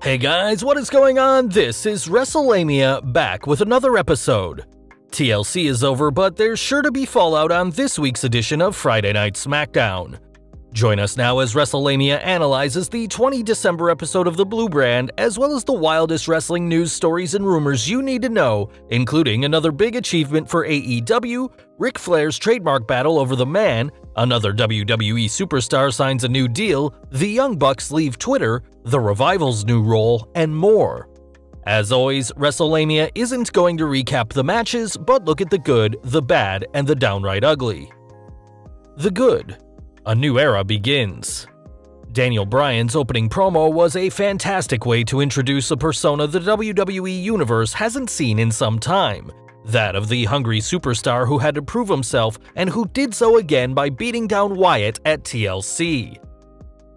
Hey guys, what is going on? This is Wrestlelamia back with another episode. TLC is over, but there's sure to be fallout on this week's edition of Friday Night Smackdown. Join us now as Wrestlelamia analyzes the 20 December episode of the Blue Brand, as well as the wildest wrestling news stories and rumors you need to know, including another big achievement for AEW, Ric Flair's trademark battle over the Man, another WWE superstar signs a new deal, the Young Bucks leave Twitter, the Revival's new role, and more. As always, Wrestlelamia isn't going to recap the matches, but look at the good, the bad, and the downright ugly. The good. A new era begins. Daniel Bryan's opening promo was a fantastic way to introduce a persona the WWE Universe hasn't seen in some time, that of the hungry superstar who had to prove himself and who did so again by beating down Wyatt at TLC.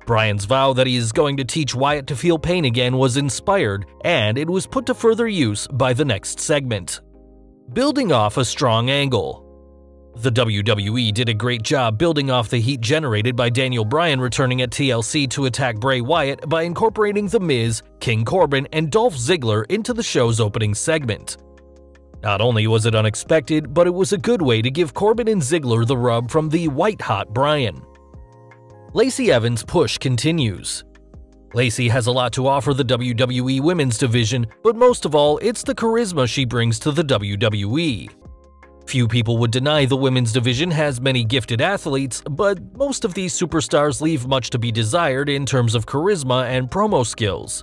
Bryan's vow that he is going to teach Wyatt to feel pain again was inspired, and it was put to further use by the next segment. Building off a strong angle. The WWE did a great job building off the heat generated by Daniel Bryan returning at TLC to attack Bray Wyatt by incorporating The Miz, King Corbin, and Dolph Ziggler into the show's opening segment. Not only was it unexpected, but it was a good way to give Corbin and Ziggler the rub from the white-hot Bryan. Lacey Evans' push continues. Lacey has a lot to offer the WWE Women's Division, but most of all, it's the charisma she brings to the WWE. Few people would deny the women's division has many gifted athletes, but most of these superstars leave much to be desired in terms of charisma and promo skills.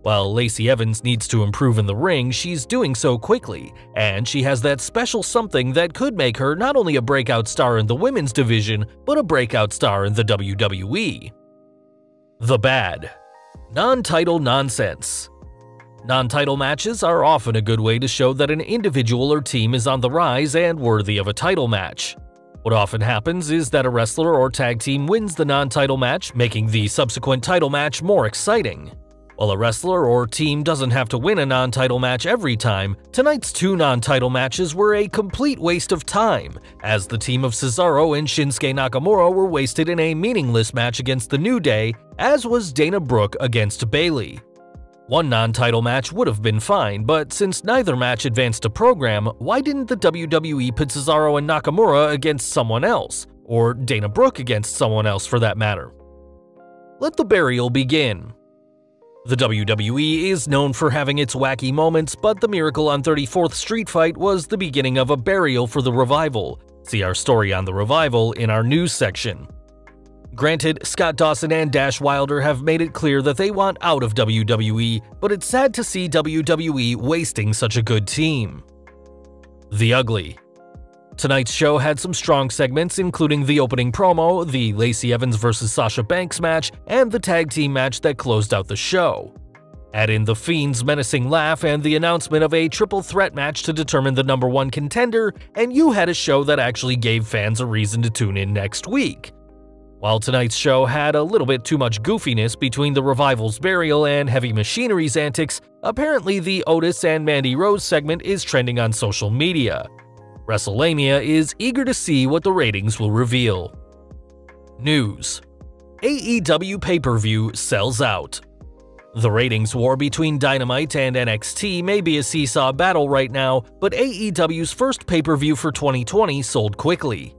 While Lacey Evans needs to improve in the ring, she's doing so quickly, and she has that special something that could make her not only a breakout star in the women's division, but a breakout star in the WWE. The bad. Non-title nonsense. Non-title matches are often a good way to show that an individual or team is on the rise and worthy of a title match. What often happens is that a wrestler or tag team wins the non-title match, making the subsequent title match more exciting. While a wrestler or team doesn't have to win a non-title match every time, tonight's two non-title matches were a complete waste of time, as the team of Cesaro and Shinsuke Nakamura were wasted in a meaningless match against The New Day, as was Dana Brooke against Bayley. One non-title match would have been fine, but since neither match advanced a program, why didn't the WWE put Cesaro and Nakamura against someone else, or Dana Brooke against someone else for that matter? Let the burial begin. The WWE is known for having its wacky moments, but the Miracle on 34th Street fight was the beginning of a burial for the Revival. See our story on the Revival in our news section. Granted, Scott Dawson and Dash Wilder have made it clear that they want out of WWE, but it's sad to see WWE wasting such a good team. The ugly. Tonight's show had some strong segments, including the opening promo, the Lacey Evans vs. Sasha Banks match, and the tag team match that closed out the show. Add in The Fiend's menacing laugh and the announcement of a triple threat match to determine the #1 contender, and you had a show that actually gave fans a reason to tune in next week. While tonight's show had a little bit too much goofiness between the Revival's burial and Heavy Machinery's antics, apparently the Otis and Mandy Rose segment is trending on social media. Wrestlelamia is eager to see what the ratings will reveal. News. AEW pay-per-view sells out. The ratings war between Dynamite and NXT may be a seesaw battle right now, but AEW's first pay-per-view for 2020 sold quickly.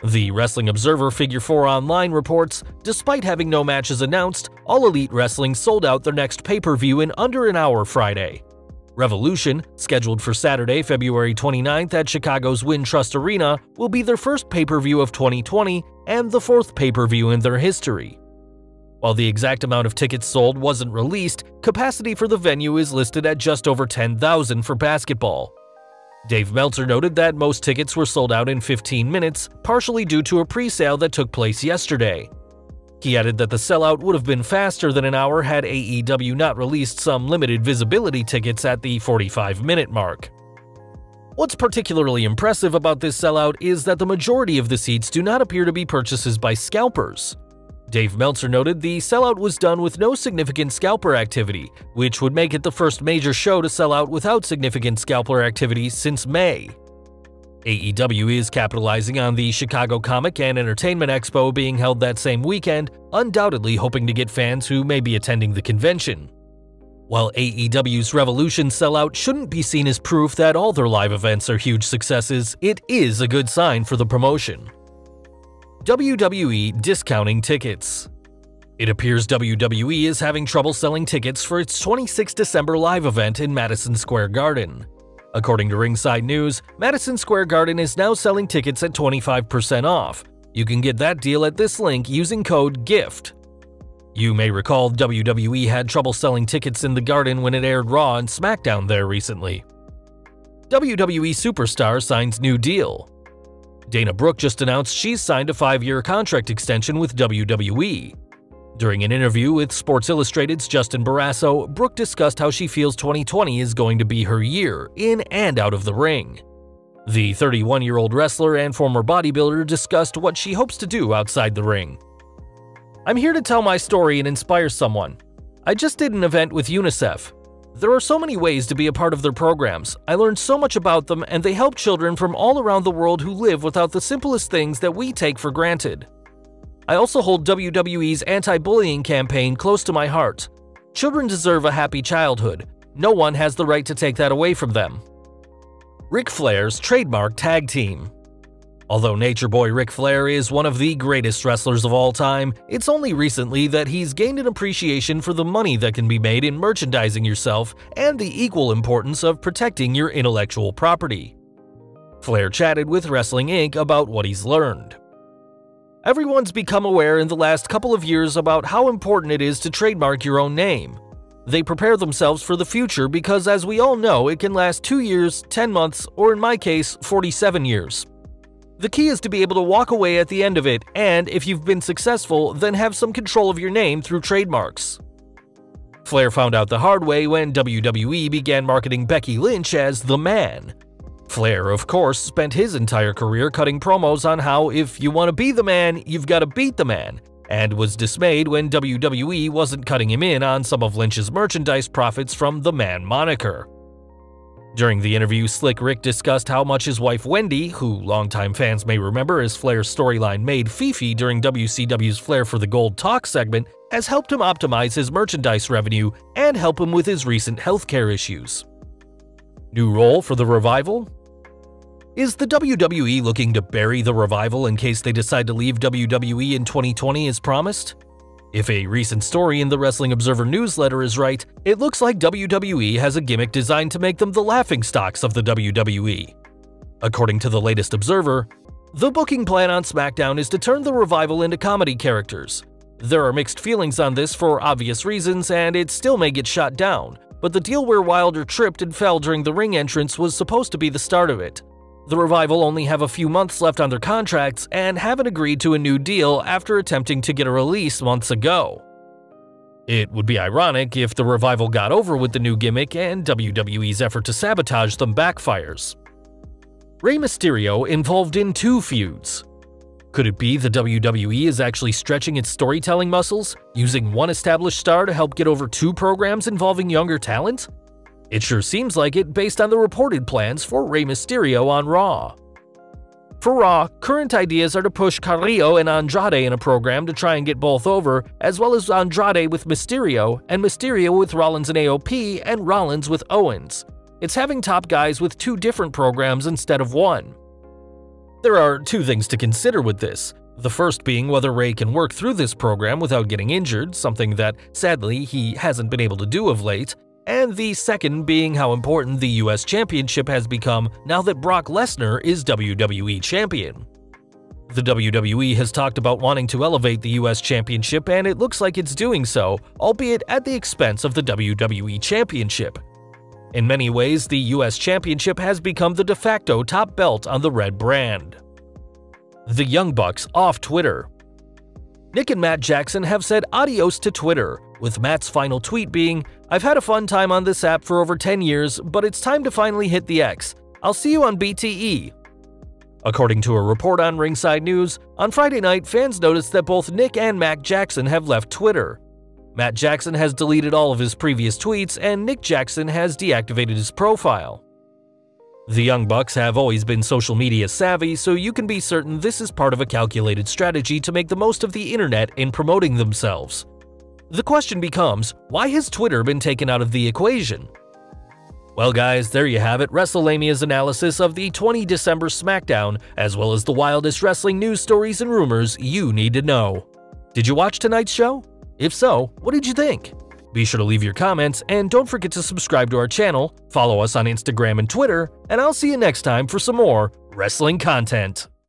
The Wrestling Observer Figure 4 Online reports, despite having no matches announced, All Elite Wrestling sold out their next pay-per-view in under an hour Friday. Revolution, scheduled for Saturday, February 29th at Chicago's Wintrust Arena, will be their first pay-per-view of 2020 and the fourth pay-per-view in their history. While the exact amount of tickets sold wasn't released, capacity for the venue is listed at just over 10,000 for basketball. Dave Meltzer noted that most tickets were sold out in 15 minutes, partially due to a pre-sale that took place yesterday. He added that the sellout would have been faster than an hour had AEW not released some limited visibility tickets at the 45-minute mark. What's particularly impressive about this sellout is that the majority of the seats do not appear to be purchases by scalpers. Dave Meltzer noted the sellout was done with no significant scalper activity, which would make it the first major show to sell out without significant scalper activity since May. AEW is capitalizing on the Chicago Comic and Entertainment Expo being held that same weekend, undoubtedly hoping to get fans who may be attending the convention. While AEW's Revolution sellout shouldn't be seen as proof that all their live events are huge successes, it is a good sign for the promotion. WWE discounting tickets. It appears WWE is having trouble selling tickets for its 26 December live event in Madison Square Garden. According to Ringside News, Madison Square Garden is now selling tickets at 25% off. You can get that deal at this link using code GIFT. You may recall WWE had trouble selling tickets in the Garden when it aired Raw and Smackdown there recently. WWE Superstar signs new deal. Dana Brooke just announced she's signed a 5-year contract extension with WWE. During an interview with Sports Illustrated's Justin Barrasso, Brooke discussed how she feels 2020 is going to be her year, in and out of the ring. The 31-year-old wrestler and former bodybuilder discussed what she hopes to do outside the ring. "I'm here to tell my story and inspire someone. I just did an event with UNICEF. There are so many ways to be a part of their programs. I learned so much about them, and they help children from all around the world who live without the simplest things that we take for granted. I also hold WWE's anti-bullying campaign close to my heart. Children deserve a happy childhood. No one has the right to take that away from them." Ric Flair's Trademark Tag Team. Although Nature Boy Ric Flair is one of the greatest wrestlers of all time, it's only recently that he's gained an appreciation for the money that can be made in merchandising yourself and the equal importance of protecting your intellectual property. Flair chatted with Wrestling Inc. about what he's learned. "Everyone's become aware in the last couple of years about how important it is to trademark your own name. They prepare themselves for the future because, as we all know, it can last 2 years, 10 months, or in my case, 47 years. The key is to be able to walk away at the end of it, and if you've been successful, then have some control of your name through trademarks." Flair found out the hard way when WWE began marketing Becky Lynch as The Man. Flair, of course, spent his entire career cutting promos on how if you want to be the man, you've got to beat the man, and was dismayed when WWE wasn't cutting him in on some of Lynch's merchandise profits from the Man moniker. During the interview, Slick Rick discussed how much his wife Wendy, who longtime fans may remember as Flair's storyline maid Fifi during WCW's Flair for the Gold Talk segment, has helped him optimize his merchandise revenue and help him with his recent healthcare issues. New role for the Revival? Is the WWE looking to bury the Revival in case they decide to leave WWE in 2020 as promised? If a recent story in the Wrestling Observer newsletter is right, it looks like WWE has a gimmick designed to make them the laughingstocks of the WWE. According to the latest Observer, the booking plan on SmackDown is to turn the Revival into comedy characters. There are mixed feelings on this for obvious reasons, and it still may get shot down, but the deal where Wilder tripped and fell during the ring entrance was supposed to be the start of it. The Revival only have a few months left on their contracts and haven't agreed to a new deal after attempting to get a release months ago. It would be ironic if the Revival got over with the new gimmick and WWE's effort to sabotage them backfires. Rey Mysterio involved in 2 feuds. Could it be the WWE is actually stretching its storytelling muscles, using one established star to help get over 2 programs involving younger talent? It sure seems like it based on the reported plans for Rey Mysterio on Raw. For Raw, current ideas are to push Carrillo and Andrade in a program to try and get both over, as well as Andrade with Mysterio, and Mysterio with Rollins and AOP, and Rollins with Owens. It's having top guys with 2 different programs instead of 1. There are 2 things to consider with this. The first being whether Rey can work through this program without getting injured, something that, sadly, he hasn't been able to do of late. And the second being how important the US Championship has become now that Brock Lesnar is WWE Champion. The WWE has talked about wanting to elevate the US Championship, and it looks like it's doing so, albeit at the expense of the WWE Championship. In many ways, the US Championship has become the de facto top belt on the Red brand. The Young Bucks off Twitter. Nick and Matt Jackson have said adios to Twitter, with Matt's final tweet being, "I've had a fun time on this app for over 10 years, but it's time to finally hit the X. I'll see you on BTE." According to a report on Ringside News, on Friday night, fans noticed that both Nick and Matt Jackson have left Twitter. Matt Jackson has deleted all of his previous tweets, and Nick Jackson has deactivated his profile. The Young Bucks have always been social media savvy, so you can be certain this is part of a calculated strategy to make the most of the internet in promoting themselves. The question becomes, why has Twitter been taken out of the equation? Well guys, there you have it, Wrestlalamia's analysis of the 20 December Smackdown, as well as the wildest wrestling news stories and rumors you need to know. Did you watch tonight's show? If so, what did you think? Be sure to leave your comments, and don't forget to subscribe to our channel, follow us on Instagram and Twitter, and I'll see you next time for some more wrestling content.